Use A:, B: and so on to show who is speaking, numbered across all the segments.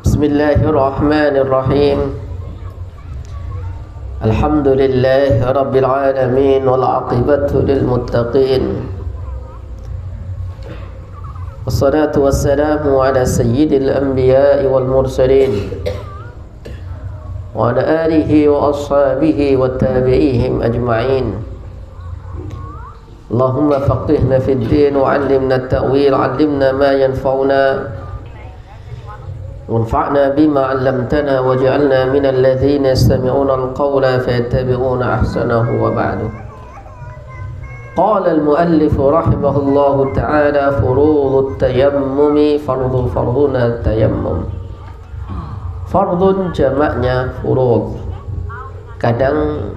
A: Bismillahirrahmanirrahim. Alhamdulillahi rabbil alamin wal aqibatu lil muttaqin. Wassalatu wassalamu ala sayyidil anbiya'i wal mursalin wa ala alihi wa ashabihi wa tabi'ihim ajma'in. Allahumma faqihna fid din wa 'allimna at-ta'wil, 'allimna ma yanfa'una وانفعنا بما علمتنا واجعلنا من الذين يستمعون القول فيتبعون أحسنه. وبعد قال المؤلف رحمه الله تعالى: فروض التيمم فرضنا التيمم. Fardun jamaknya furud. Kadang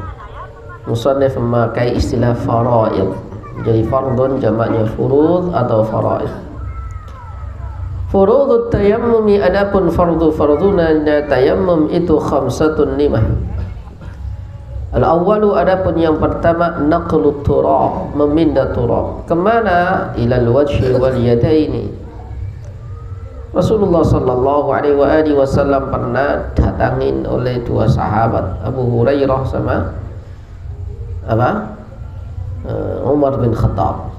A: musannif memakai istilah faraid. Jadi fardun jamaknya furud atau faraid. Furudut tayammumi, adapun farduna tayammum itu khamsatun limah. Al-awwalu, adapun yang pertama, naqlut turab, memindah turab. Kemana? Ilal wajhi wal yadaini. Rasulullah sallallahu alaihi wasallam pernah datangin oleh dua sahabat, Abu Hurairah sama Umar bin Khattab.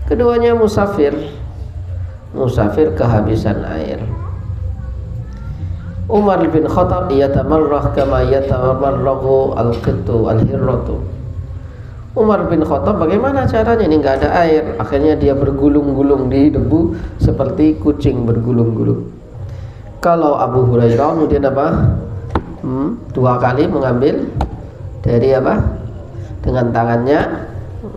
A: Keduanya musafir kehabisan air. Umar bin Khattab yatamarrah kama yatamarrahu al-qittu al-hirratu. Umar bin Khattab bagaimana caranya ini enggak ada air, akhirnya dia bergulung-gulung di debu seperti kucing bergulung-gulung. Kalau Abu Hurairah kemudian dua kali mengambil dari dengan tangannya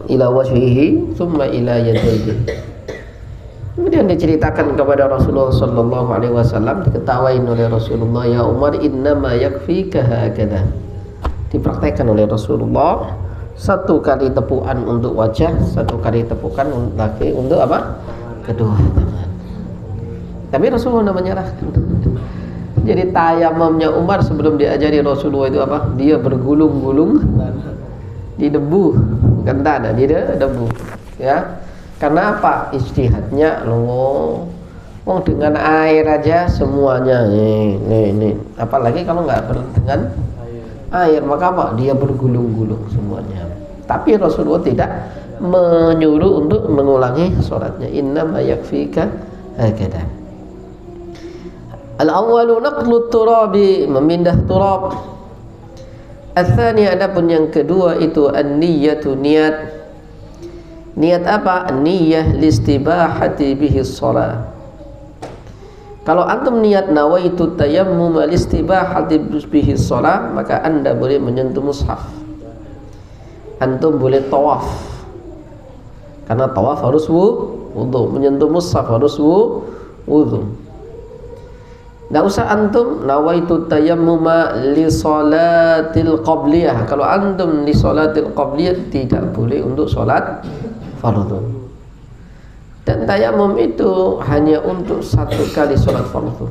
A: ila wajhihi thumma ila yadayhi. Kemudian diceritakan kepada Rasulullah sallallahu alaihi wasallam, diketawain oleh Rasulullah, ya Umar, innama yakfika hakadha. Dipraktekkan oleh Rasulullah, satu kali tepukan untuk wajah, satu kali tepukan lagi untuk kedua tangan. Tapi Rasulullah tidak menyerahkan. Jadi tayamumnya Umar sebelum diajari Rasulullah itu dia bergulung-gulung di debu, bukan tanah, di debu, ya. Karena ijtihadnya dengan air aja semuanya ini. Apalagi kalau nggak dengan air, maka dia bergulung-gulung semuanya. Tapi Rasulullah tidak menyuruh untuk mengulangi sholatnya. Innama yakfika hakadha. Al-awwalu naqlut turabi, memindah turab. Al-thani, adapun yang kedua itu an-niyyatu, niat. Niat apa? Niyah listibahati bihi shalah. Kalau antum niat nawaitu tayammum listibahati bihi shalah, maka anda boleh menyentuh mushaf. Antum boleh tawaf, karena tawaf harus wudu, menyentuh mushaf harus wudu. Tidak usah antum nawaitu tayammum li salatil qabliyah. Kalau antum li salatil qabliyah, tidak boleh untuk salat fardu. Dan tayamum itu hanya untuk satu kali salat fardu.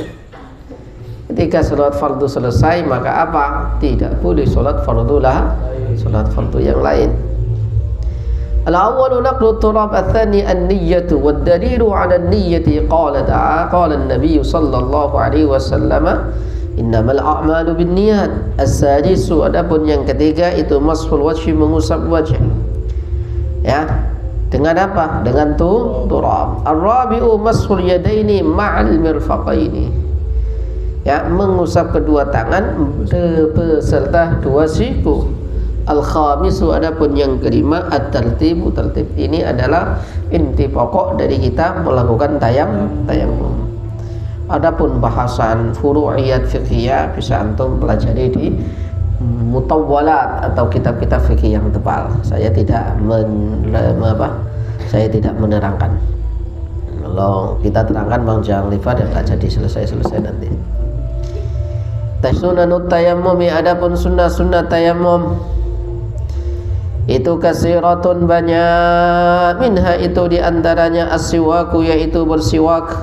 A: Ketika salat fardu selesai, maka tidak boleh salat fardu salat fardu yang lain. Al-awwalu naqlu turab, al-thani an-niyyatu, wad dalilu 'ala an-niyyati qala an-nabiy sallallahu alaihi wasallam, innamal a'malu binniyat. As-sadisu, adapun yang ketiga itu mashul wajhi, mengusap wajah. Ya, dengan dengan turab. Ar-rabi'u mashul yadaini ma'al mirfaqaini. Ya, mengusap kedua tangan beserta dua siku. Al-khamisu, adapun yang kelima at-tartibu, tertib. Ini adalah inti pokok dari kita melakukan tayammum. Adapun bahasan furu'iyat fiqhiyah bisa antum pelajari di mutawwalat atau kitab-kitab fikih yang tebal. Saya tidak menerangkan. Kalau kita terangkan Bang Jang Liva dan tak jadi selesai nanti. Sunanut tayammumi, adapun sunnah tayammum itu kasiratun, banyak. Minha, itu diantaranya as-siwaku, yaitu bersiwak,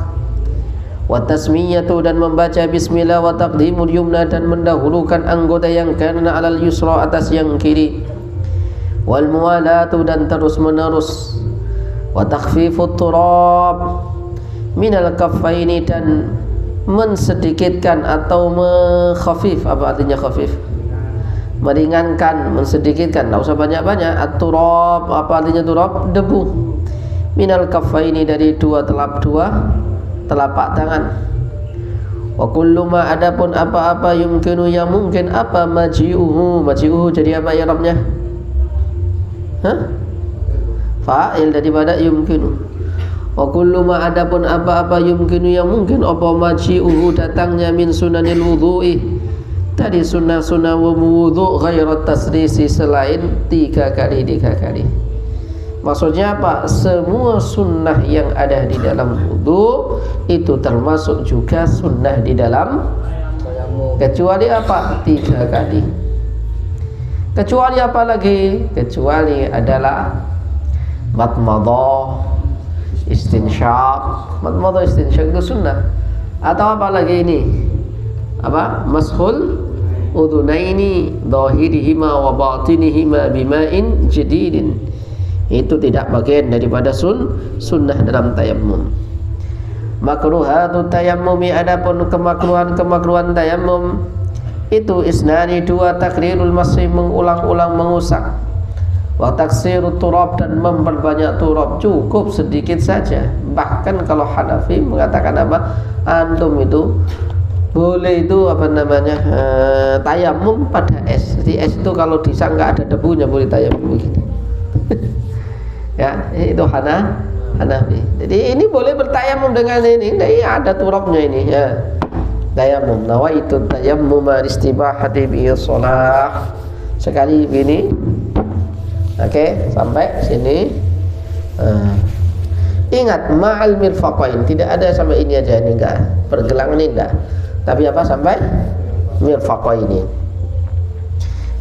A: wa tasmiyatu, dan membaca bismillah, wa taqdimul yumna, dan mendahulukan anggota yang kanan alal yusra, atas yang kiri, wal muwalatu, dan terus menerus, wa takhfifut turab, minal kaffaini, dan mensedikitkan atau khafif. Apa artinya khafif? Meringankan, mensedikitkan, tidak usah banyak-banyak. At-turab, apa artinya turab? Debu. Minal kaffaini, dari dua telapak tangan. Wa kullu ma, adapun apa-apa yumkinu, yang mungkin, apa maji'uhu. Maji'uhu jadi apa ya Rabbnya? Fa'il daripada yumkinu. Wa kullu ma, adapun apa-apa yumkinu, yang mungkin, apa maji'uhu, datangnya, min sunanil wudhu'i, dari sunnah-sunnah wudhu, ghairat tasrisi, selain 3 kali. Maksudnya apa? Semua sunnah yang ada di dalam wudu itu termasuk juga sunnah di dalam, kecuali apa? 3 kali. Kecuali apa lagi? Kecuali adalah matmadah, istinsyaq. Matmadah, istinsyaq itu sunnah. Atau apa lagi ini? Apa? Mashul udhunaini dhahirihima wa batinihima bima'in jadidin. Itu tidak bagian daripada sunnah dalam tayammum. Makruhatut tayammumi, adapun kemakruhan tayammum itu isnani, 2, takrirul masih, mengulang-ulang mengusap, wa taksirut turab, dan memperbanyak turab, cukup sedikit saja. Bahkan kalau Hanafi mengatakan apa? Antum itu boleh itu apa namanya, tayammum pada es. Di es itu kalau disang nggak ada debunya boleh tayammum begini. Ya, itu Hanafi. Jadi ini boleh bertayamum dengan ini ada turabnya ini ya. Tayamum, nawaitu tayammum istibahati bi shalah. Sekali begini. Oke, sampai sini. Ingat, ma'al mirfaqain, tidak ada sampai ini aja, ini enggak. Pergelangan ini enggak. Tapi apa sampai mirfaqaini.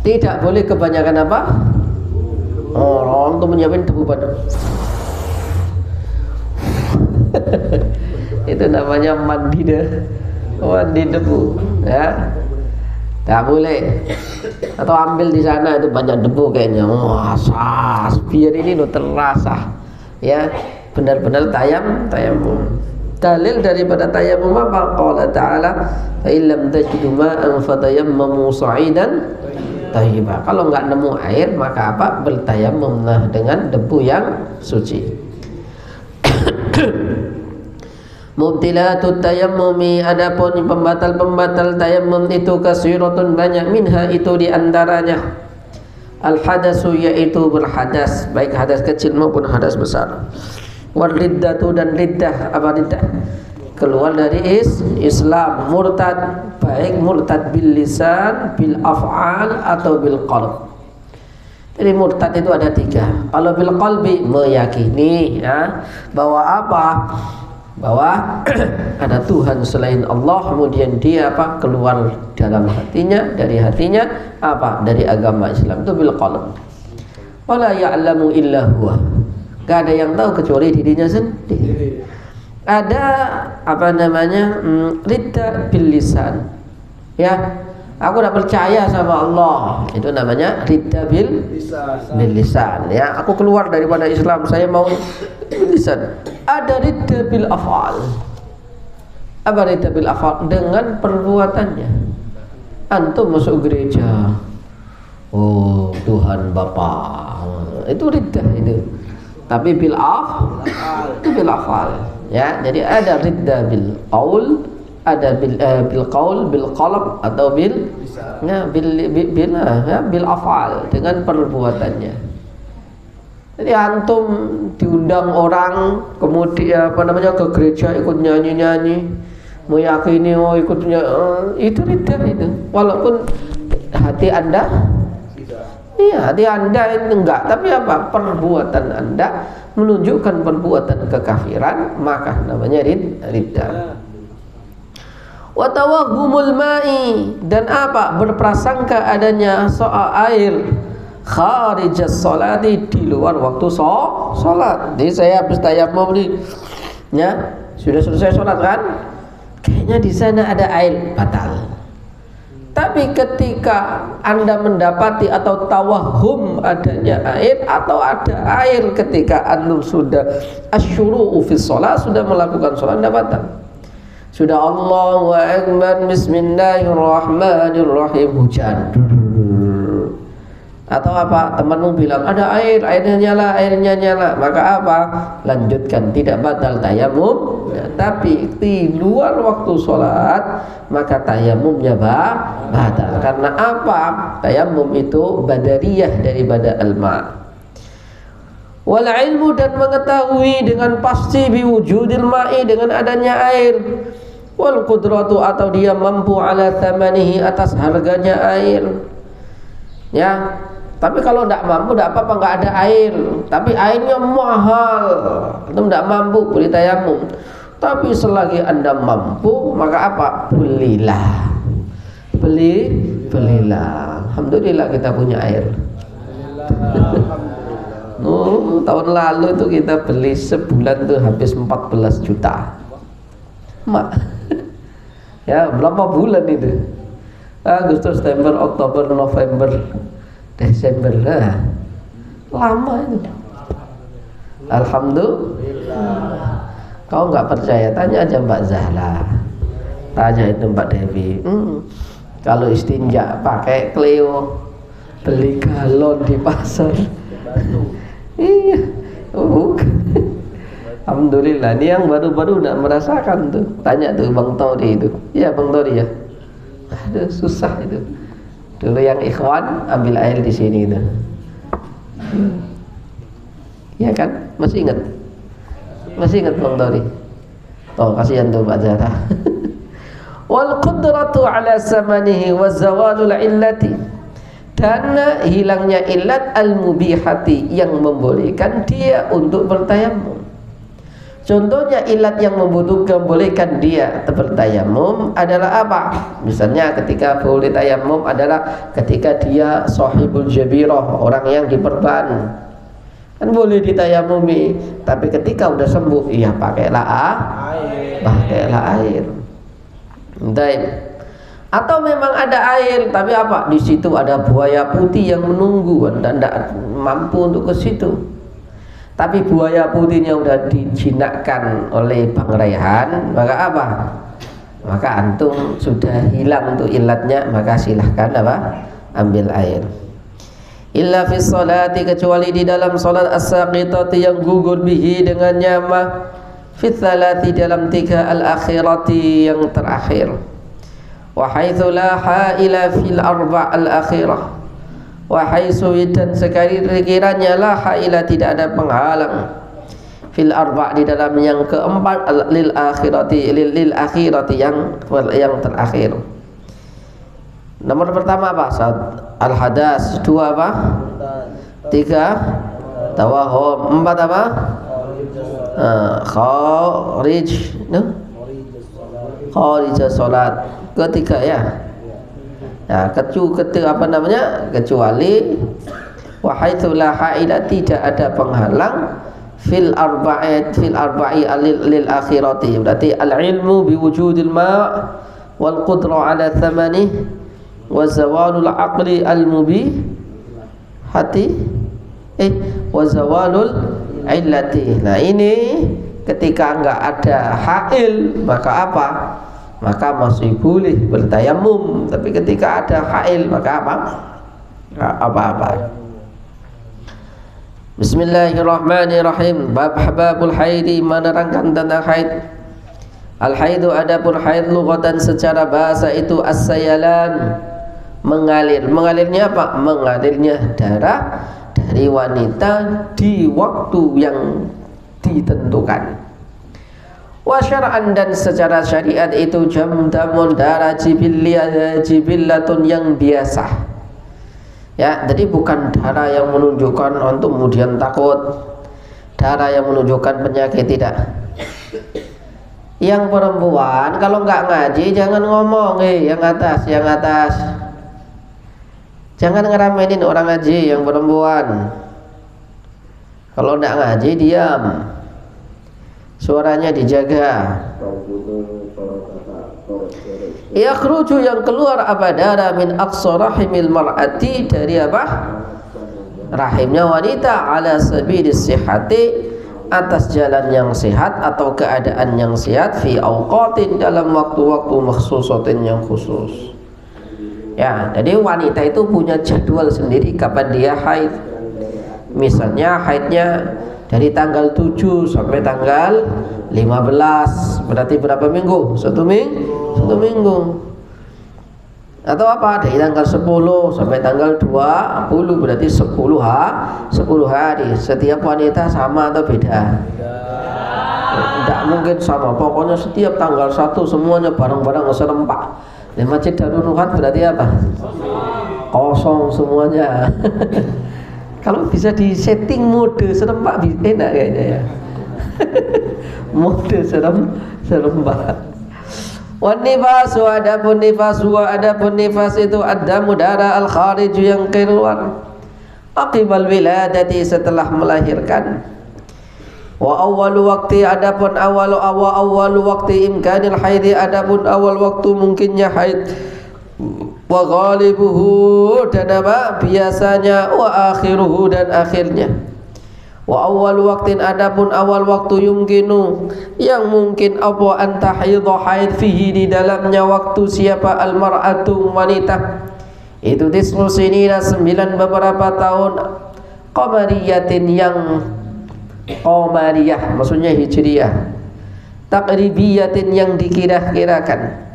A: Tidak boleh kebanyakan apa? Orang tuh menyiapin debu pada. Itu namanya mandi debu ya. Tak boleh. Atau ambil di sana itu banyak debu kayaknya. Wah, biar ini lo terasa ya, benar-benar tayammum. Dalil daripada tayammum apa? Qala ta'ala, fa illam tajidu ma'an fatayammamu sa'idan tayyiba. Kalau enggak nemu air maka apa? Bertayamumlah dengan debu yang suci. Mubtilatut tayammumi, adapun pembatal-pembatal tayammum itu kasiratun, banyak, minha, itu diantaranya al-hadasu, yaitu berhadas, baik hadas kecil maupun hadas besar. Wal riddatu, dan riddah, apa riddah? Keluar dari Islam, murtad, baik murtad bil lisan, bil af'al, atau bil qalb. Jadi murtad itu ada 3. Kalau bil qalbi, meyakini ya bahwa apa? Bahwa ada Tuhan selain Allah, kemudian dia apa? Keluar dalam hatinya, dari hatinya apa? Dari agama Islam, itu bil qalb. Wala ya'lamu illa huwa, gak ada yang tahu kecuali dirinya sendiri. Ada apa namanya? Ridda bil lisan. Ya, aku tidak percaya sama Allah, itu namanya ridda bil lisan. Ya, aku keluar daripada Islam, saya mau bil lisan. Ada ridda bil af'al. Apa ridda bil af'al? Dengan perbuatannya. Antum masuk gereja, oh Tuhan Bapa, itu ridda itu. Tapi bil itu bil af'al. Ya, jadi ada ridda bil qaul, ada bil qaul, bil qalb, atau bil af'al, dengan perbuatannya. Jadi antum diundang orang, kemudian apa namanya, ke gereja ikut nyanyi-nyanyi, meyakini ikut itu ridha itu, walaupun hati anda iya, hati anda itu enggak, tapi apa? Perbuatan anda menunjukkan perbuatan kekafiran, maka namanya ridha. Wa tawahhumul ma'i, dan apa? Berprasangka adanya soal air kharijas sholati, di luar waktu sholat. Jadi saya habis tayammum nih, ya sudah selesai sholat kan, kayaknya di sana ada air, batal. Tapi ketika Anda mendapati atau tawahum adanya air atau ada air ketika Anda sudah asyuru'u fi sholat, sudah melakukan sholat, Anda batal. Sudah Allahu Akbar, Bismillahirrahmanirrahim, hujan. Atau apa, temanmu bilang ada air, airnya nyala, maka apa? Lanjutkan, tidak batal tayamum. Tapi di luar waktu sholat maka tayamumnya batal. Karena apa? Tayamum itu badariyah daripada al-ma'. Wal ilmu, dan mengetahui dengan pasti biwujudil ma'i, dengan adanya air. Wal qudratu, atau dia mampu ala thamanihi, atas harganya air. Ya. Tapi kalau tidak mampu, tidak apa-apa, nggak ada air. Tapi airnya mahal, itu tidak mampu, boleh tayamum. Tapi selagi Anda mampu, maka apa? Belilah. Belilah. Alhamdulillah kita punya air. Tahun lalu itu kita beli sebulan tuh habis 14 juta. Mak. Ya, berapa bulan itu? Agustus, September, Oktober, November, Desember, lama itu. Alhamdulillah. Kau nggak percaya, tanya aja Mbak Zahra, tanya itu Mbak Devi. Kalau istinja pakai Cleo, beli galon di pasar. Iya, alhamdulillah. Ini yang baru-baru udah merasakan tuh. Tanya tuh Bang Tori itu. Iya Bang Tori ya. Aduh, susah itu. Dulu yang ikhwan ambil air di sini itu. Ya kan? Masih ingat? Masih ingat Bang Tori? Oh, kasihan tuh Mbak Zahra. Wal qudratu ala samanihi wa zawalul illati, dan hilangnya illat al-mubihati, yang membolehkan dia untuk bertayamum. Contohnya illat yang membolehkan dia bertayamum adalah apa? Misalnya ketika boleh tayamum adalah ketika dia sahibul jabirah, orang yang diperban, kan boleh ditayamumi. Tapi ketika udah sembuh, iya pakailah air. Baik. Atau memang ada air, tapi apa? Di situ ada buaya putih yang menunggu, dan tidak mampu untuk ke situ. Tapi buaya putihnya udah dijinakkan oleh Bang Raihan, maka apa? Maka antum sudah hilang tuh ilatnya, maka silahkan apa? Ambil air. Illa fi sholati, kecuali di dalam salat as-saqitati, yang gugur bihi dengannya ma, fi tsalati, dalam 3 al-akhirati, yang terakhir. Wa haitsu la haila fil arba' al-akhirah, wa haitsu, dan sekiranya la haila, tidak ada penghalang, fil arba', di dalam yang keempat, lil akhirati, lil akhirati, yang terakhir. Nomor pertama apa? Al hadas. 2 apa? 3 tawahum. 4 apa? Kharij salat. Ketiga ya. Nah, kecuali wa haitsu la haila, tidak ada penghalang, fil arba'i lil akhirati, berarti al ilmu bi wujudil ma' wal qudra ala thamani wa zawalul aqli al mubihati wa zawalul illati. Nah, ini ketika enggak ada hail, maka apa? Maka masih boleh bertayamum. Tapi ketika ada hail, maka apa? Bismillahirrahmanirrahim. Babul haidi, menerangkan tentang haid. Al haidu, adapun haid lughatan secara bahasa itu as-sayalan, mengalir. Mengalirnya apa? Mengalirnya darah dari wanita di waktu yang ditentukan. Wa syar'an, dan secara syariat itu jamdamun, darah jibillatun, yang biasa. Ya, jadi bukan darah yang menunjukkan untuk kemudian takut, darah yang menunjukkan penyakit, tidak. Yang perempuan kalau nggak ngaji jangan ngomong, yang atas. Jangan ngeramenin orang ngaji yang perempuan. Kalau nggak ngaji diam. suaranya dijaga. Yakhruju yang keluar abadara min aqsa rahimil mar'ati, dari apa? Rahimnya wanita, ala sabilis sihhati, atas jalan yang sehat atau keadaan yang sehat, fi awqatin, dalam waktu-waktu makhsusatin yang khusus. Ya, jadi wanita itu punya jadwal sendiri kapan dia haid. Misalnya haidnya dari tanggal 7 sampai tanggal 15, berarti berapa minggu? Satu minggu. Atau apa? Dari tanggal 10 sampai tanggal 20, berarti 10 hari. Setiap wanita sama atau beda? Tidak mungkin sama. Pokoknya setiap tanggal 1 semuanya bareng-bareng serempak. Di Masjid Darul Nuhat berarti apa? Kosong semuanya. Kalau bisa di setting mode serempak enak kayaknya ya. Mode serempak. Wan nifas, adapun nifas itu adamu darah al kharij, yang keluar aqibal wiladati, setelah melahirkan. Wa awwalu waqti, adapun awal waqti imkanil haidi, adapun awal waktu mungkinnya haid. Wa ghalibuhu, dan apa? Biasanya. Wa akhiruhu, dan akhirnya. Wa awal waktin, adapun awal waktu yumkinu, yang mungkin apa antahidha haid fihi, di dalamnya waktu siapa? Almar'atu, wanita itu tismusinina 9 beberapa tahun, qamariyatin, yang qamariyah maksudnya hijriyah, taqribiyatin, yang dikira-kirakan.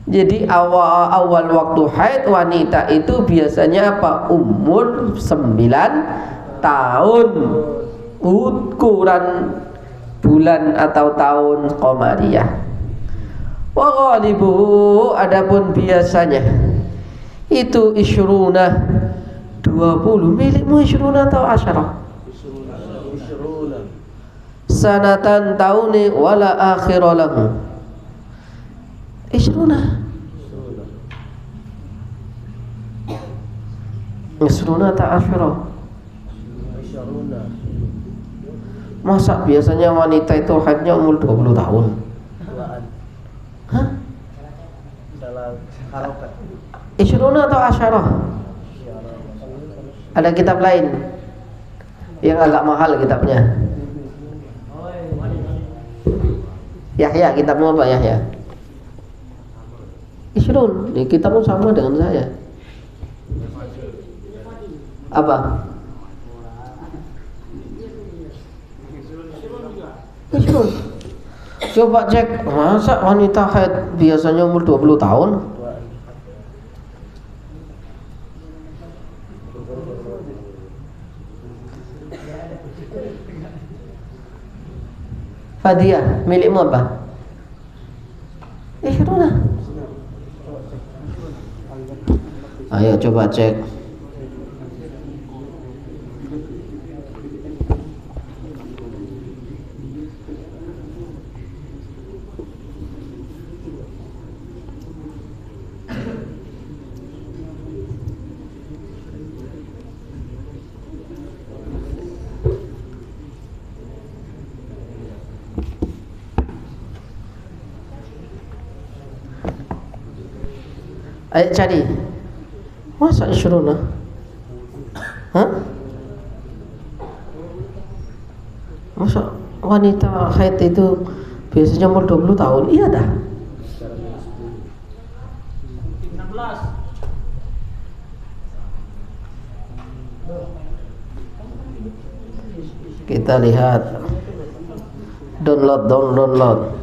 A: Jadi awal waktu haid wanita itu biasanya apa? Umur 9 tahun, ukuran bulan atau tahun qamariyah. Wa ghalibuhu, adapun biasanya itu isyruna 20. Milikmu isyruna atau asyarah? Sanatan, tahun, wala akhira lahu. Isyruna tak asyarah. Masa biasanya wanita itu haidnya umur 20 tahun? Hah? Isyruna atau asyarah? Ada kitab lain yang agak mahal kitabnya. Yahya, kitabmu apa Yahya? Isyrun, ini kitabmu sama dengan saya. Apa? Isyrun. Coba cek, masa wanita haid biasanya umur 20 tahun? Fadiah, milikmu apa? Isyruna. Ayo coba cek. Ayo cari. Masa isyruna? Hah? Masa wanita haid itu biasanya umur 20 tahun? Iya dah.
B: 16.
A: Kita lihat. Download.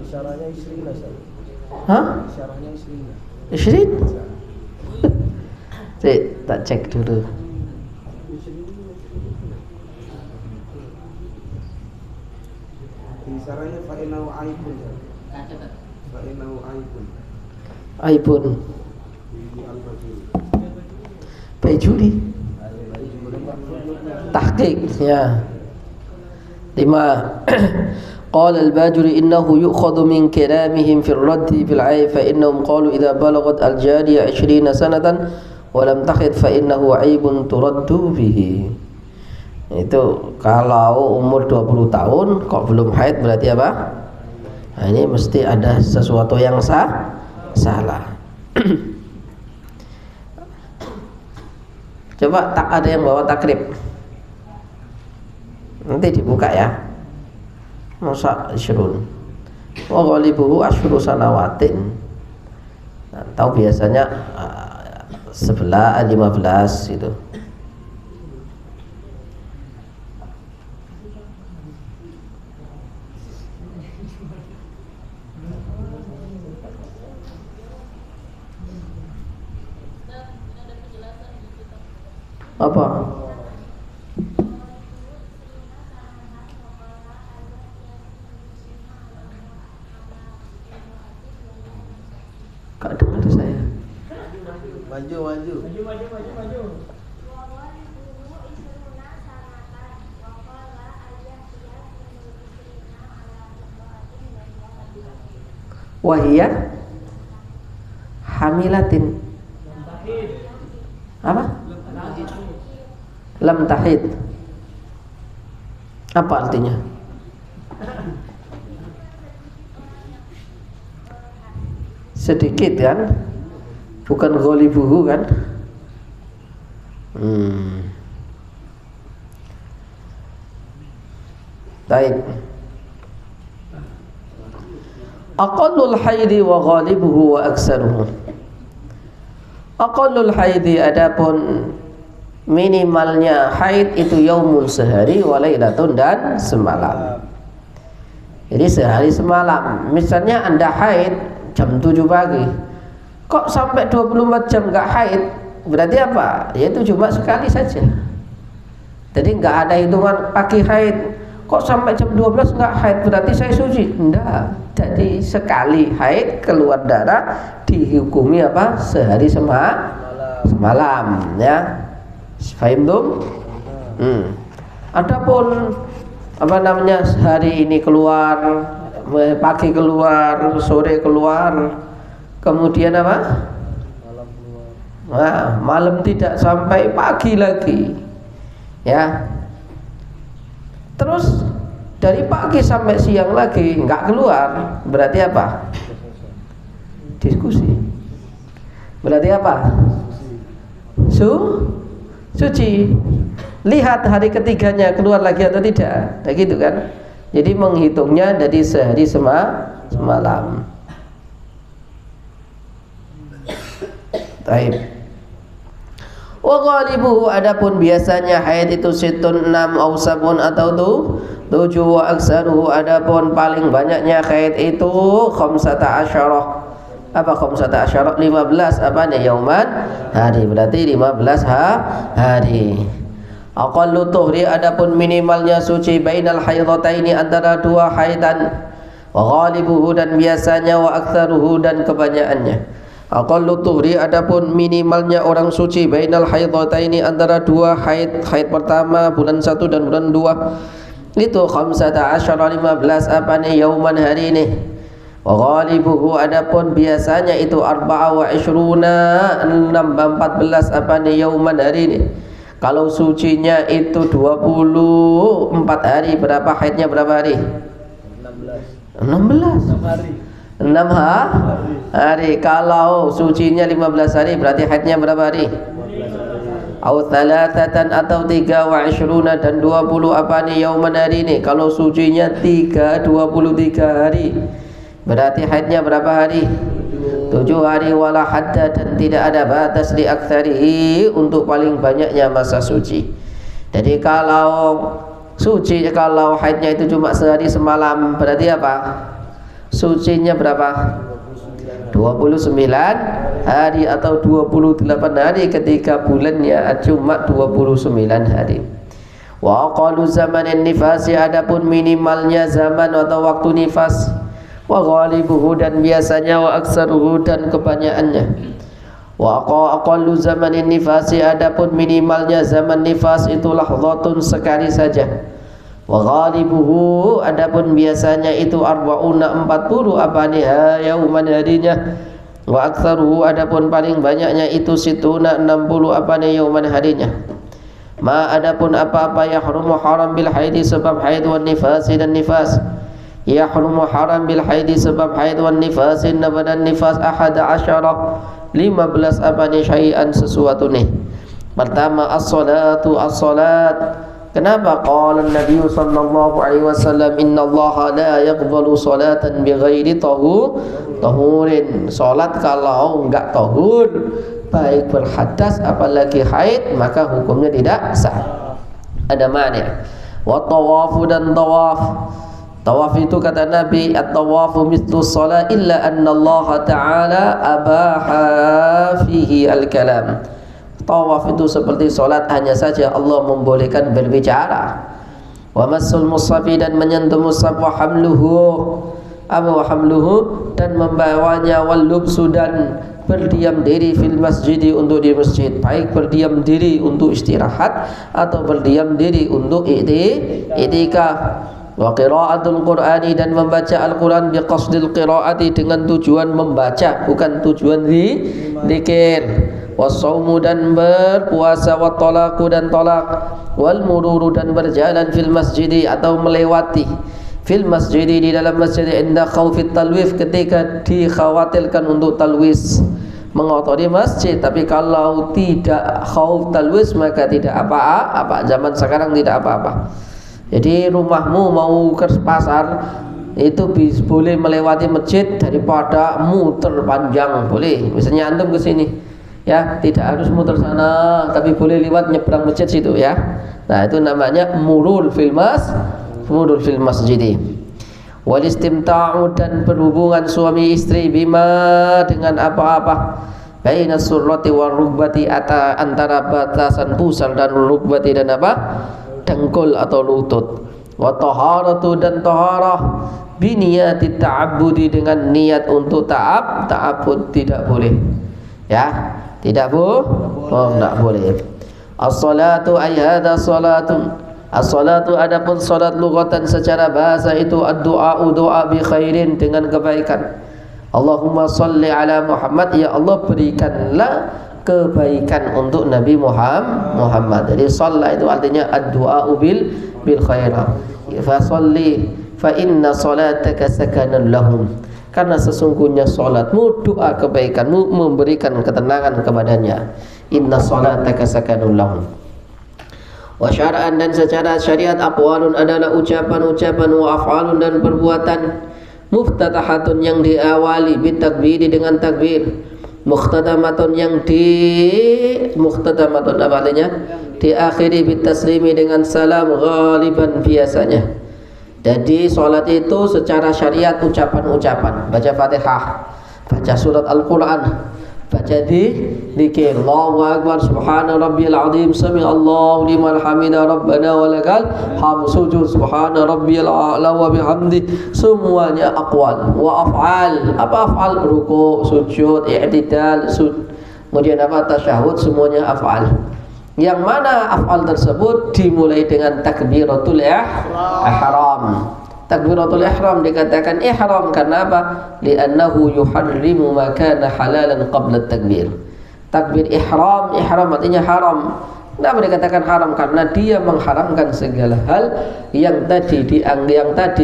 B: Isyarahnya isrina,
A: Hah?
B: Isyarahnya isrina.
A: Isrin? Cek, tak cek dulu.
B: Isyarahnya fa'inahu aibun. Fa'inahu aibun.
A: Aibun. Bajuri. Tahqiq ya. 5. Qala al-Bajuri innahu yu'khadhu min kalamihim fi ar-raddi bil 'ayb fa innahum qalu idza balagat al-jariyah 20 sanatan wa lam tahid fa innahu 'aibun turaddu bihi. Itu kalau umur 20 tahun kok belum haid berarti apa? Nah, ini mesti ada sesuatu yang salah. Coba tak ada yang bawa takrib. Nanti dibuka ya. Masa isyrun. Wa ghalibuhu asyru sanawatin. Atau biasanya 15 gitu. Apa? Kak dengar saya.
B: Maju.
A: Wahiyah hamilatin. Apa? Lam tahid. Apa artinya? Sedikit kan? Bukan ghalibuhu kan? Baik. Aqallul haidi wa ghalibuhu wa aksaruhu. Aqallul haidi adapun minimalnya haid itu yaumun sehari wa lailatun dan semalam. Jadi sehari semalam. Misalnya Anda haid jam 7 pagi. Kok sampai 24 jam enggak haid? Berarti apa? Yaitu cuma sekali saja. Jadi enggak ada hitungan pagi haid. Kok sampai jam 12 enggak haid? Berarti saya suci? Enggak. Jadi sekali haid keluar darah dihukumi apa? Sehari semalam ya. Fahim dong? Adapun apa namanya hari ini keluar, pagi keluar, sore keluar, kemudian apa?
B: Malam keluar.
A: Nah, malam tidak sampai pagi lagi, ya. Terus dari pagi sampai siang lagi nggak keluar, berarti apa? Diskusi. Berarti apa? Suci. Lihat hari ketiganya keluar lagi atau tidak. Nah, gitu kan. Jadi menghitungnya dari sehari semalam. Baik. Wa ghalibuhu adapun biasanya haid itu situn 6 au sabun atau 7 wa aksaruhu adapun paling banyaknya haid itu khamsata asyarah. Apa khamsata asyarah? 15 apa nih yauman hari, berarti 15 hari. Aqallu tuhri adapun minimalnya suci bainal haidataini antara dua haidan wa ghalibuhu dan biasanya wa aktsaruhu dan kebanyakannya. Aqallu tuhri adapun minimalnya orang suci bainal haidataini antara dua haid pertama bulan 1 dan bulan 2 itu khamsata asyara 15 apa nih yauman hari ini. Wa ghalibuhu adapun biasanya itu 24 14 apa nih yauman hari ini. Kalau sucinya itu 24 hari, berapa haidnya berapa hari? 16
B: hari.
A: 6 hari. Kalau sucinya 15 hari berarti haidnya berapa hari?
B: 15 hari.
A: Au thalathatan atau 23 dan 20 apa nih yauman hari ini. Kalau sucinya 23 hari berarti haidnya berapa hari? 7 hari wala hadda dan tidak ada batas li aktsarihi untuk paling banyaknya masa suci. Jadi kalau suci, kalau haidnya itu cuma sehari semalam berarti apa? Sucinya berapa? 29 hari atau 28 hari ketika bulannya cuma 29 hari. Wa aqallu zamanin nifasi adapun minimalnya zaman atau waktu nifas wa ghalibuhu dan biasanya wa aksaruhu dan kebanyakannya. Wa aqallu zamanin nifasi, adapun minimalnya zaman nifas itu lahzatun, sekali saja. Wa ghalibuhu, adapun biasanya itu arba'una 40 apaniha yauman harinya. Wa aktsaruhu, adapun paling banyaknya itu situna 60 apani yauman harinya. Ma adapun apa-apa yahrumu haram bil haidi sebab haid wan nifasi dan nifas. Yahrumu haram bil haidi sebab haid wan nifasi dan nifas 15 apa ni syai'an sesuatu nih. Pertama as-salatu, as-salat. Kenapa qala Nabi sallallahu alaihi wasallam innallaha la yaqbalu salatan bighairi tahurin. Salat kalau enggak tahur, baik berhadas apalagi haid, maka hukumnya tidak sah. Ada makna. Wa tawafu, dan tawaf. Tawaf itu kata Nabi, at-tawafu mithlu shalah illa anna Allah Ta'ala abaha fihi al-kalam. Tawaf itu seperti salat, hanya saja Allah membolehkan berbicara. Wa massul mushafi, dan menyentuh mushaf, wa hamluhu, dan membawanya, wal lubsu, dan berdiam diri fil masjidi, untuk di masjid, baik berdiam diri untuk istirahat atau berdiam diri untuk i'tikaf. Wa qira'atul Qur'ani, dan membaca Al-Quran biqasdil qira'ati, dengan tujuan membaca, bukan tujuan zikir. Wassaumu, dan berpuasa, wa talaqu, dan talak, wal mururu, dan berjalan fil masjidi atau melewati fil masjidi, di dalam masjid, inda khaufit talwif, ketika dikhawatirkan untuk talwis, mengotori masjid. Tapi kalau tidak khauf talwis maka tidak apa-apa. Zaman sekarang tidak apa-apa. Jadi rumahmu mau ke pasar itu boleh melewati masjid daripada muter panjang, boleh. Misalnya antum ke sini, ya tidak harus muter sana, tapi boleh lewat nyebrang masjid situ ya. Nah itu namanya murul fil masjidi. Wal istimta'u, dan berhubungan suami istri, bima, dengan apa-apa, baina surrati war rugbati, antara batasan pusar dan rugbati, dan apa, dengkul atau lutut. Wa taharatu, dan taharah, biniyati ta'abbudi, dengan niat untuk ta'abbud, tidak boleh ya, tidak boleh. As-salatu ay hadha salatun, as-salatu, adapun salat lughatan secara bahasa itu ad-du'a, doa bi khairin, dengan kebaikan. Allahumma salli ala Muhammad, ya Allah berikanlah kebaikan untuk Nabi Muhammad. Jadi salat itu artinya ad-du'a bil khairah. Fa salli fa inna salataka sakanun lahum, karena sesungguhnya salatmu, doa kebaikanmu, memberikan ketenangan kepadanya. Inna salataka sakanun lahum. Wa syar'an, dan secara syariat, aqwalun adalah ucapan-ucapan, wa af'alun, dan perbuatan, muftatahatun, yang diawali bitakbiri, dengan takbir, mukhtatamatun, mukhtatamatun apa artinya, diakhiri bitaslimi, dengan salam, ghaliban, biasanya. Jadi salat itu secara syariat ucapan-ucapan, baca Fatihah, baca surat Al-Quran, baca dzikir, Allahu akbar, subhana rabbiyal azim, sami Allahu liman hamida, rabbana walakal hamd, sujud, subhana rabbiyal a'la wa bihamdi, semuanya aqwal. Wa af'al, apa af'al? Ruku', sujud, i'tidal, kemudian apa, tasyahud, semuanya af'al. Yang mana af'al tersebut dimulai dengan takbiratul ihram. Takbiratul ihram dikatakan ihram karena apa? Li'annahu yuharrimu ma kana halalan qabla takbir. Takbir ihram, ihram artinya haram. Kenapa dikatakan haram? Karena dia mengharamkan segala hal yang tadi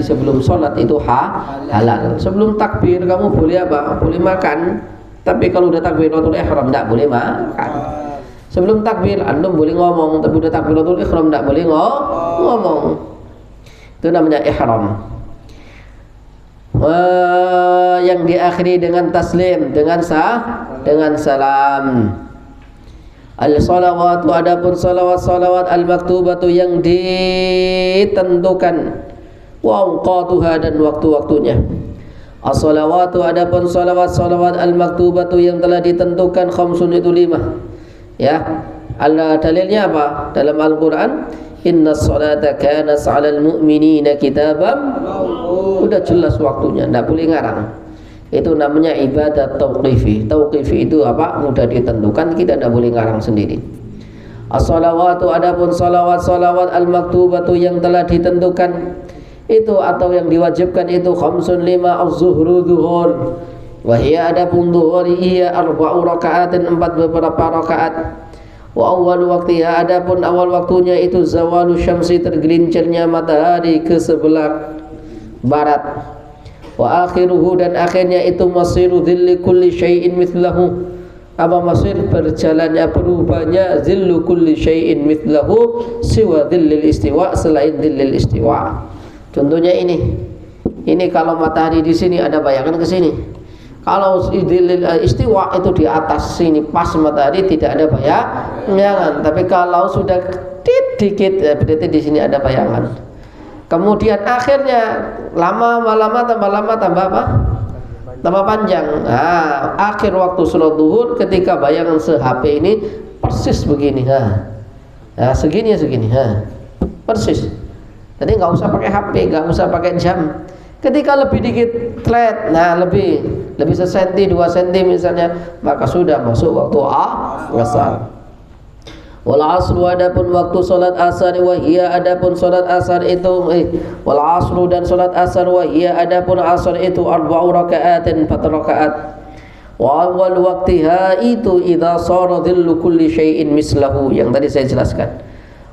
A: sebelum sholat itu halal. Sebelum takbir kamu boleh apa? Boleh makan. Tapi kalau udah takbiratul ihram tidak boleh makan. Sebelum takbir antum boleh ngomong, tapi udah takbiratul ihram tidak boleh ngomong. Itu namanya ihram. Yang diakhiri dengan taslim, dengan salam. Al-salawatu, adapun salawat al-maktubatu, yang ditentukan, wa awqatuha, dan waktu-waktunya. As-salawatu, adapun salawat al-maktubatu, yang telah ditentukan, khamsun, itu 5. Ya, dalilnya apa? Dalam Al-Quran, inna salata kanat 'alal mu'minina kitaban, udah jelas waktunya, tidak boleh ngarang. Itu namanya ibadat tauqifi. Tauqifi itu apa? Mudah ditentukan, kita tidak boleh ngarang sendiri. As-salawatu, adapun salawat al-maktubatu yang telah ditentukan itu atau yang diwajibkan itu khamsun lima az-zuhru zuhur. Wa hiya adapun zuhur iya arba'u raka'atin, 4 beberapa rakaat. Wa awal waktiha, adapun awal waktunya itu zawalu syamsi, tergelincirnya matahari ke sebelah barat. Wa akhiruhu, dan akhirnya itu masiru dhilli kulli syai'in mithlahu. Apa masir? Berjalannya, berubahnya zillu kulli syai'in mithlahu siwa dhillil istiwa, selain dhillil istiwa. Contohnya ini kalau matahari di sini ada bayangan ke sini. Kalau istiwa itu di atas sini pas matahari tidak ada bayangan. Tapi kalau sudah dikit berarti di sini ada bayangan. Kemudian akhirnya tambah apa? Tambah panjang. Nah, akhir waktu sholat duhur ketika bayangan se-HP ini persis begini. Nah, segini. Persis. Jadi nggak usah pakai HP, nggak usah pakai jam. Ketika lebih dikit flat, nah lebih sesenti 2 senti misalnya, maka sudah masuk waktu asar. Wal asru, adapun waktu salat asar, wa hiya adapun salat asar itu wal asru, dan salat asar, wa hiya adapun asar itu 4 raka'atin, 4 rakaat. Wa awal waktiha itu idza sara dhillu kulli syai'in mislahu, yang tadi saya jelaskan.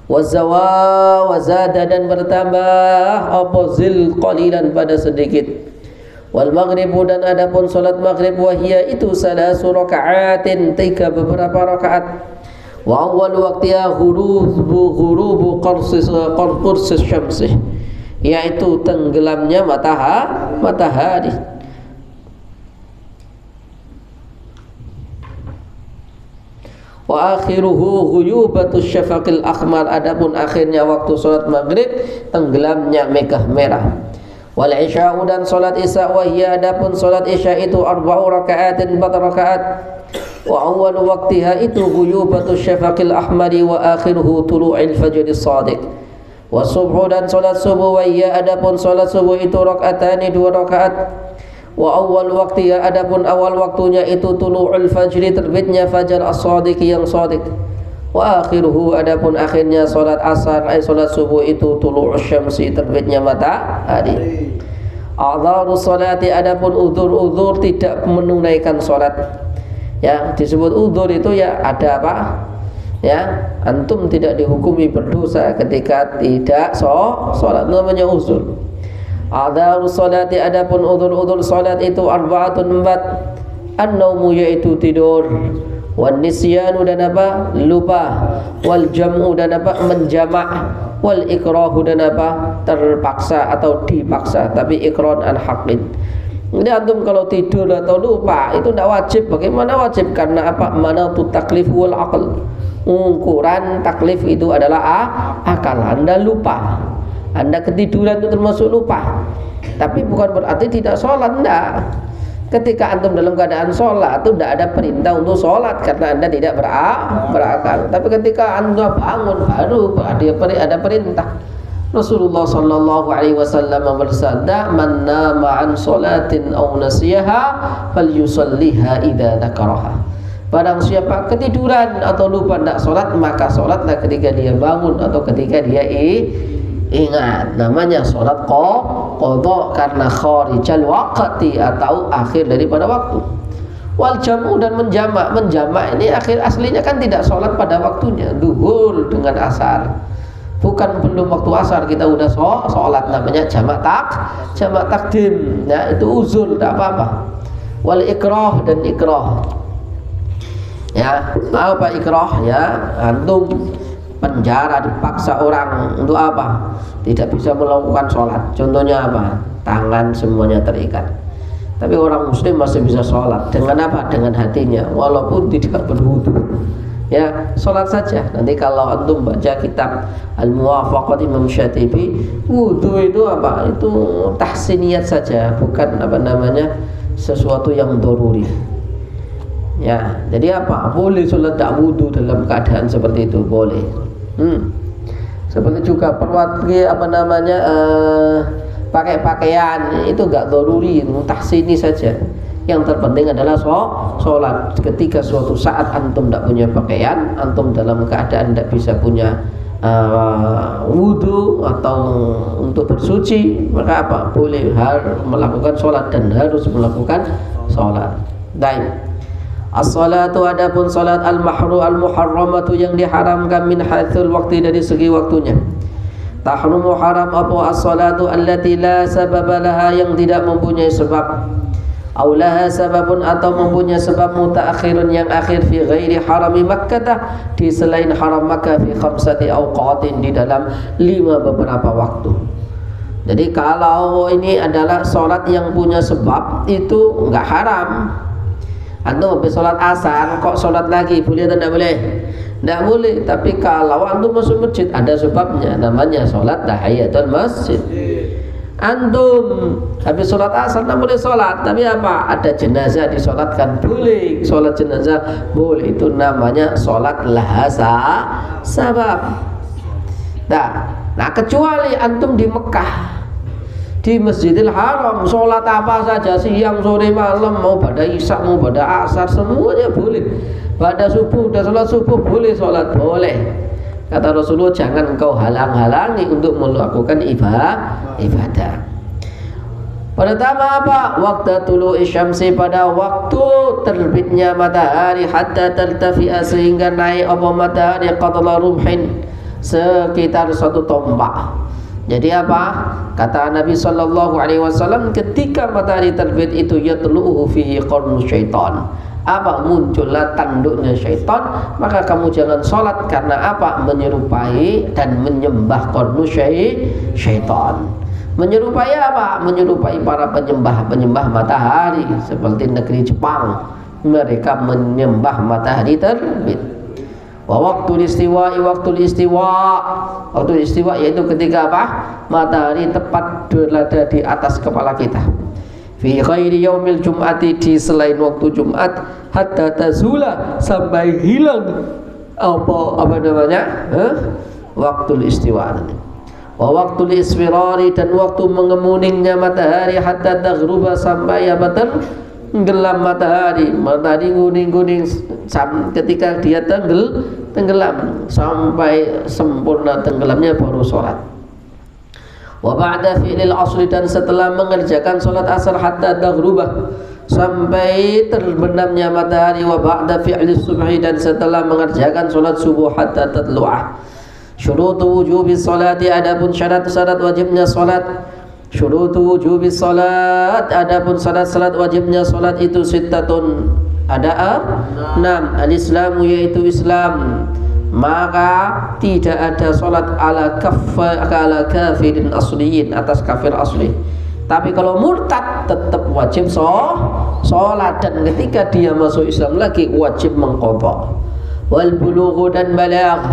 A: Wa zawa wa zada, dan bertambah apa zil qalilan, pada sedikit. Wal maghribu, dan adapun salat maghrib, wa hiya itu 3 raka'atin, 3 beberapa rakaat. Wa awal waqtiha ghurubu qursis syamsi, yaitu tenggelamnya matahari. Wa akhiruhu ghuyubatus syafaqil akhmar, adapun akhirnya waktu salat maghrib tenggelamnya megah merah. Wal isya'u, dan salat isya, wa hiya adapun salat isya itu 4 raka'atin, 4 rakaat. Wa awal waqtiha itu ghuyubatus syafaqil ahmari, wa akhiruhu tulu'il fajris shadiq. Wa subhu, dan salat subuh, wa hiya adapun salat subuh itu raka'atani, 2 rakaat. Wa awal waqtiha, adapun awal waktunya itu tulu'ul fajri, terbitnya fajar as-shadiq, yang shadiq. Wa akhiruhu, adapun akhirnya salat asar, salat subuh itu tulu'us syamsi, terbitnya matahari. A'dharu salati, adapun udzur tidak menunaikan salat. Ya, disebut udzur itu ya ada apa? Ya, antum tidak dihukumi berdosa ketika tidak salat, namanya uzur. A'dharu salati, adapun udzur salat itu 4. An-naumu, yaitu tidur. Wan nisyanu, dan apa? Lupa. Wal jam'u, dan apa? Menjamak. Wal ikrahu, dan apa? Terpaksa atau dipaksa, tapi ikron an haqqin. Jadi antum kalau tidur atau lupa itu tidak wajib. Bagaimana wajib? Karena apa? Manatu taklif wal aql. Ukuran taklif itu adalah akal. Anda lupa, Anda ketiduran itu termasuk lupa. Tapi bukan berarti tidak sholat, enggak. Ketika antum dalam keadaan sholat itu tidak ada perintah untuk sholat karena Anda tidak berakal. Tapi ketika Anda bangun baru ada perintah. Rasulullah sallallahu alaihi wasallam bersabda, "Man nama an salatin aw nasiyaha falyusalliha idza dzakaraha." Barang siapa ketiduran atau lupa tidak salat, maka salatlah ketika dia bangun atau ketika dia ingat. Namanya salat qadha karena kharijal waqti atau akhir daripada waktu. Wal jam'u, dan menjamak ini akhir aslinya kan tidak salat pada waktunya. Duhur dengan asar. Bukan belum waktu asar kita udah sholat, namanya jamak takdim. Ya, itu uzur, tidak apa-apa. Wal ikrah, dan ikrah. Ya, apa ikrah? Ya, antum penjara, dipaksa orang untuk apa? Tidak bisa melakukan sholat. Contohnya apa? Tangan semuanya terikat. Tapi orang muslim masih bisa sholat. Dengan apa? Dengan hatinya, walaupun tidak berwudu. Ya, sholat saja. Nanti kalau antum baca kitab Al-Muwafaqat Imam Syatibi, wudu itu apa? Itu tahsiniyat saja, bukan apa namanya sesuatu yang doruri. Ya, jadi apa? Boleh sholat tak wudu dalam keadaan seperti itu, boleh. Seperti juga perwati apa namanya pakai pakaian itu enggak doruri, tahsini saja. Yang terpenting adalah sholat. Ketika suatu saat antum tidak punya pakaian, antum dalam keadaan tidak bisa punya wudhu atau untuk bersuci, maka apa? Boleh harus melakukan sholat dan harus melakukan sholat. Baik. As-salatu, adapun salat al-muharramatu yang diharamkan min haitsul waqti, dari segi waktunya. Tahrumu haram apa as-salatu allati la sababa laha, yang tidak mempunyai sebab. Aw laha sababun, atau mempunyai sebab mutaakhirun yang akhir, fi ghairi harami Makkah, di selain haram Makkah, fi khamsati awqatin, di dalam 5 beberapa waktu. Jadi kalau ini adalah salat yang punya sebab, itu enggak haram. Antum habis salat asar kok salat lagi, boleh atau tidak boleh? Tidak boleh. Tapi kalau antum masuk masjid, ada sebabnya, namanya salat tahiyatul masjid. Antum habis sholat asar tidak boleh sholat, tapi apa? Ada jenazah disolatkan, boleh. Sholat jenazah boleh, itu namanya sholat lahasa sabab. Nah kecuali antum di Mekah, di Masjidil Haram, sholat apa saja, siang, sore, malam, mau pada isya, mau pada asar, semuanya boleh. Pada subuh, udah sholat subuh, boleh sholat, boleh. Kata Rasulullah, jangan engkau halang-halangi untuk melakukan ibadah. Pertama apa? Waktu tulu'i syamsi, pada waktu terbitnya matahari, hatta taltafi'a, sehingga naik apa matahari, qadla rumhin, sekitar 1 tombak. Jadi apa? Kata Nabi SAW, ketika matahari terbit itu yatlu'uhu fihi qarnu syaitan, apa? Muncullah tanduknya syaitan, maka kamu jangan sholat. Karena apa? Menyerupai dan menyembah qarnu syaitan. Menyerupai apa? Menyerupai para penyembah matahari, seperti negeri Jepang, mereka menyembah matahari terbit. Wa waktu istiwa, waktu istiwa yaitu ketika apa? Matahari tepat berada di atas kepala kita. Fi ghairi yaumil jum'ati, di selain waktu Jumat, hatta tazula, sampai hilang apa namanya? Waktu istiwa. Wa waktu isfirari, dan waktu mengemuningnya matahari, hatta taghruba, sampai apa? Tenggelam matahari. Matahari kuning-kuning ketika dia tenggelam sampai sempurna tenggelamnya baru sholat. Wa ba'da fi'lil asri, dan setelah mengerjakan sholat asar, hatta taghrubah, sampai terbenamnya matahari. Wa ba'da fi'lis subhi, dan setelah mengerjakan sholat subuh, hatta tatlu'ah. Syurutu wujubis sholati, adapun syarat-syarat wajibnya sholat. Syurutu wujubis sholat, adapun syarat-syarat wajibnya sholat itu sittatun, ada 6. Al-Islamu, yaitu Islam, maka tidak ada sholat ala kafirin asliyin, atas kafir asli. Tapi kalau murtad tetap wajib sholat, dan ketika dia masuk Islam lagi wajib mengqadha. Wal bulughu, dan balagh,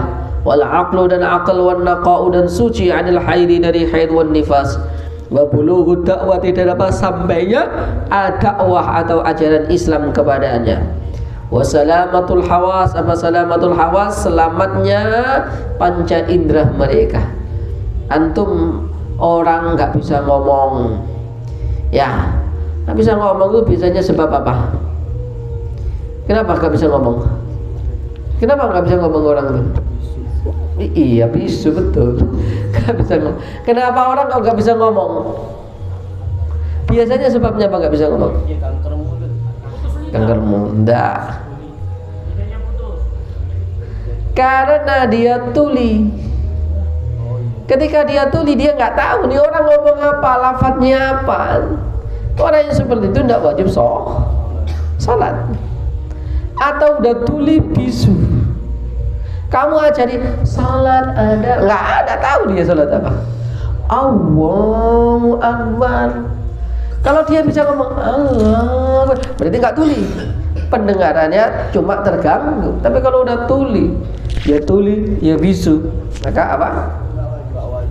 A: wal aqlu, dan akal, wan naqa'u, dan suci, anil haidi, dari haid, wan nifas. Wa bulughu da'wati, dan apa? Sampainya dakwah atau ajaran Islam kepadanya. Wa salamatul hawas, apa salamatul hawas? Selamatnya panca indera mereka. Antum orang nggak bisa ngomong, ya nggak bisa ngomong itu biasanya sebab apa? Kenapa nggak bisa ngomong? Kenapa nggak bisa ngomong orang itu? Iya, bisu, betul. Nggak bisa ngomong. Kenapa orang kok nggak bisa ngomong? Biasanya sebabnya apa nggak bisa ngomong?
B: Kanker mulut.
A: Kanker mulut. Karena dia tuli. Ketika dia tuli, dia nggak tahu nih orang ngomong apa, lafadznya apa. Orang yang seperti itu tidak wajib sholat. Atau udah tuli bisu, kamu ajari sholat ada, nggak ada tahu dia sholat apa. Allahu Akbar. Kalau dia bisa ngomong Allah, berarti nggak tuli. Pendengarannya cuma terganggu. Tapi kalau udah tuli, ya bisu, maka apa?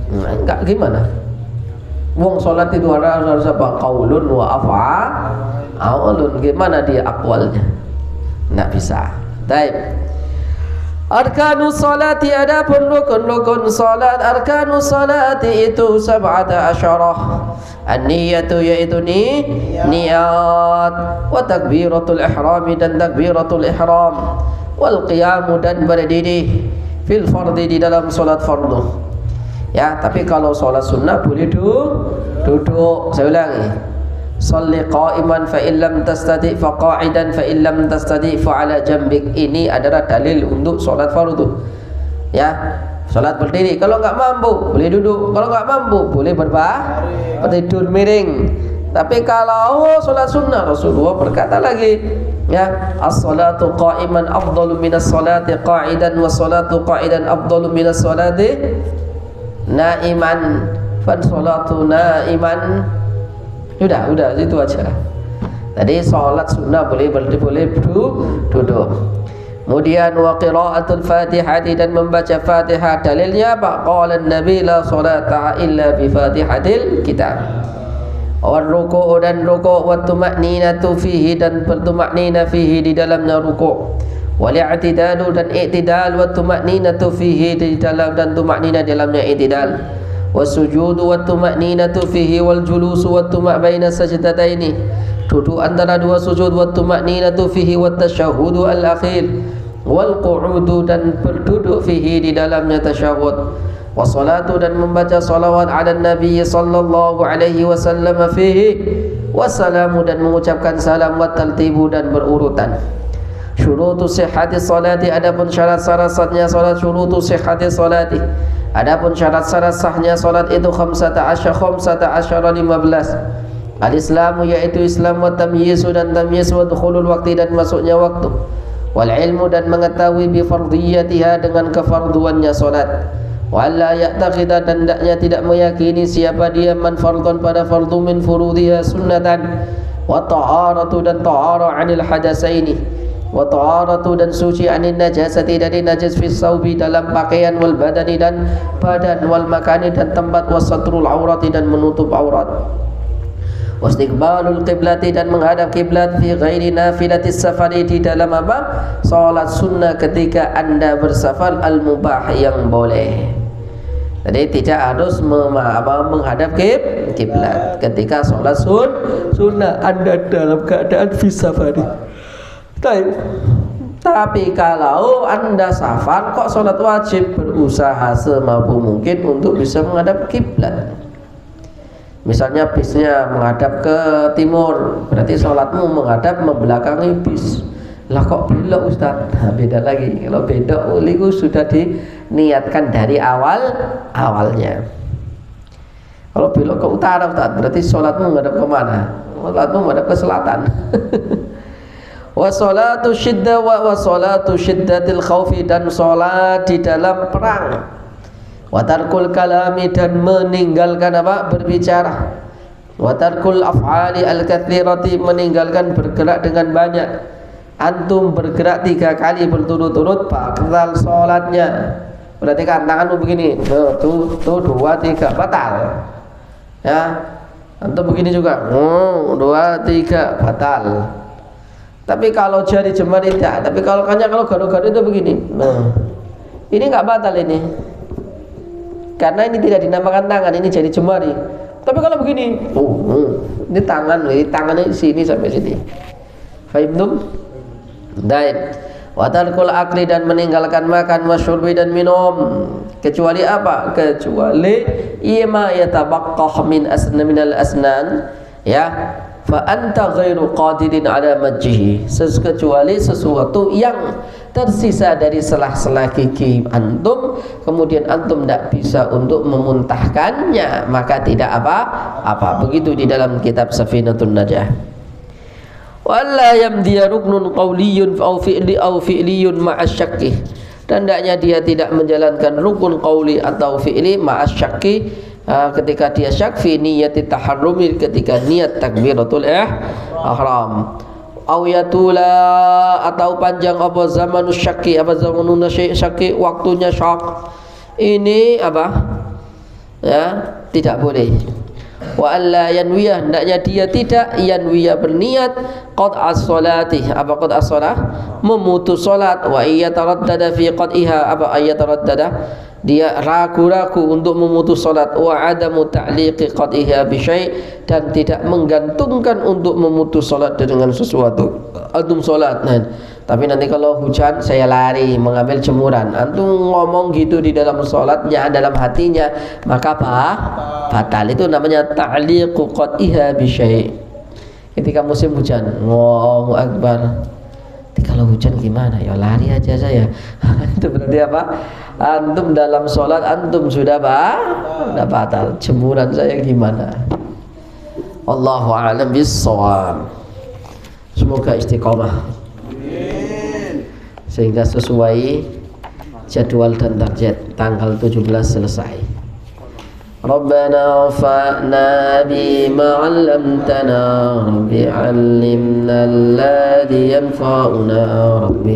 A: Enggak, gimana? Wong sholat itu harus apa? Qaulun wa af'alun. Gimana dia akwalnya? Enggak bisa. Baik. Arkanus salati, adapun rukun-rukun salat. Arkanus salati itu 17. An-niyatu yaitu niat, wa takbiratul ihram dan takbiratul ihram, wal qiyamu dan berdiri, fil fardi di dalam salat fardu. Ya, tapi kalau salat sunnah boleh duduk. Saya ulangi. Shalli qa'iman fa illam tastati fa qa'idan fa illam tastati fa ala jambik. Ini adalah dalil untuk salat fardu. Ya, salat berdiri. Kalau enggak mampu boleh duduk. Kalau enggak mampu boleh bertidur miring. Tapi kalau salat sunnah, Rasulullah berkata lagi, ya, as-salatu qa'iman afdalu minas salati qa'idan wa salatu qa'idan afdalu minas salati na'iman. Fan salatu na'iman. Udah itu aja. Tadi salat sunnah boleh duduk. Kemudian wa qira'atul Fatihah dan membaca Fatihah. Dalilnya apa? Qala an-nabi la salata illa bi Fatihatil kitab. Wa ruku' dan ruku' wa tuma'ninatu fihi dan bertumaknina fihi di dalamnya ruku'. Wal i'tidalu dan i'tidal wa tuma'ninatu fihi di dalam dan tumaknina di dalamnya i'tidal. Wasujudu wa tuma'ninatu fihi wal julusu wa tuma' baina sajdataini. Duduk antara dua sujud wa tuma'ninatu fihi wa tasyahhudu al-akhir wal qu'udu dan berduduk fihi di dalamnya tasyahud. Wassalatu dan membaca salawat ala Nabi sallallahu alaihi wasallam fihi, wassalamu dan mengucapkan salam, wa taltibu dan berurutan. Syurutu sihhati salati, adapun syarat-syarat sahnya salat. Syurutu sihhati salati, adapun syarat-syarat sahnya salat itu 15. Al-Islamu yaitu Islam, wa tamyizu dan tamyiz, wa dukhulul waqti dan masuknya waktu, wal ilmu dan mengetahui bi fardhiyatiha dengan kefarduannya salat, wa la ya'taqida dan hendaknya tidak meyakini siapa dia man fardhan pada fardu min furudiha sunnatan, wa ta'aratu dan ta'ara 'anil hadasaini, wa ta'aratu dan suci anin najasati dari najis fi saubi dalam pakaian, wal badani dan badan, wal makani dan tempat, wasatrul aurati dan menutup aurat, wastiqbalul qiblati dan menghadap kiblat, fi ghairi nafilatis safari di dalam apa? Salat sunnah ketika Anda bersafar, al mubah yang boleh. Jadi tidak harus menghadap kiblat ketika salat sunnah Anda dalam keadaan fi safari. Tapi kalau Anda safar kok sholat wajib, berusaha semampu mungkin untuk bisa menghadap kiblat. Misalnya bisnya menghadap ke timur, berarti sholatmu menghadap membelakangi bis. Lah kok belok Ustaz? Nah, beda lagi. Kalau belok itu sudah diniatkan dari awalnya. Kalau belok ke utara Ustaz, berarti sholatmu menghadap ke mana? Sholatmu menghadap ke selatan. Wa salatu syiddah wa salatu syiddatil khaufi dan salat di dalam perang. Wa tarkul kalami dan meninggalkan apa? Berbicara. Wa tarkul af'ali al-katsirati meninggalkan bergerak dengan banyak. Antum bergerak 3 kali berturut-turut batal salatnya. Berarti kan tanganmu begini. Tuh 2 3 batal. Ya. Antum begini juga. 2 3 batal. Tapi kalau jari jemari tidak. Tapi kalau garu-garu itu begini. Nah, ini nggak batal ini, karena ini tidak dinamakan tangan, ini jari jemari. Tapi kalau begini, ini tangannya sini sampai sini. Fahimtum? Baik. Wa tarkul akli dan meninggalkan makan, wasyurbi dan minum. Kecuali apa? Kecuali ima yatabaqqah minal asnan, ya. Fa anta ghairu qadirin ala majjihi, kecuali sesuatu yang tersisa dari selah-selah gigi antum, kemudian antum tidak bisa untuk memuntahkannya, maka tidak apa-apa. Begitu di dalam kitab Safinatun Najah. Walla yamdiya ruknun qawliyun aw fi'liyun ma'asyakki, dan hendaknya dia tidak menjalankan rukun qauli atau fi'li ma'asyakki, ketika dia syak fi niyati taharrumi, ketika niat takbiratul ihram. Au yatula atau panjang apa zamanus syakki, apa zamanun syakki, waktunya syak. Ini apa? Ya, tidak boleh. Wa alla yanwiyah, hendaknya dia tidak yanwiyah berniat qat'as salati, apa qat'as salah, memutus salat. Wa iyataraddada fi qat'iha, apa ayataraddada, dia ragu-ragu untuk memutus salat. Wa adamu ta'liqi qat'iha bi syai', dan tidak menggantungkan untuk memutus salat dengan sesuatu. Antum salat, tapi nanti kalau hujan saya lari mengambil jemuran, antum ngomong gitu di dalam sholatnya, dalam hatinya, maka apa? Batal. Itu namanya ta'liqu qat'iha bi syai'. Ketika musim hujan, Allahu akbar, kalau hujan gimana? Ya lari aja saya. Itu berarti apa? Antum dalam sholat antum sudah batal. Jemuran saya gimana? Allahu a'lam bis-shawab. Semoga istiqomah sehingga sesuai jadwal dan target, tanggal 17 selesai. Rabbana fa'na bima 'allamtana, Rabbi 'allimna alladhi yanfa'una, Rabbi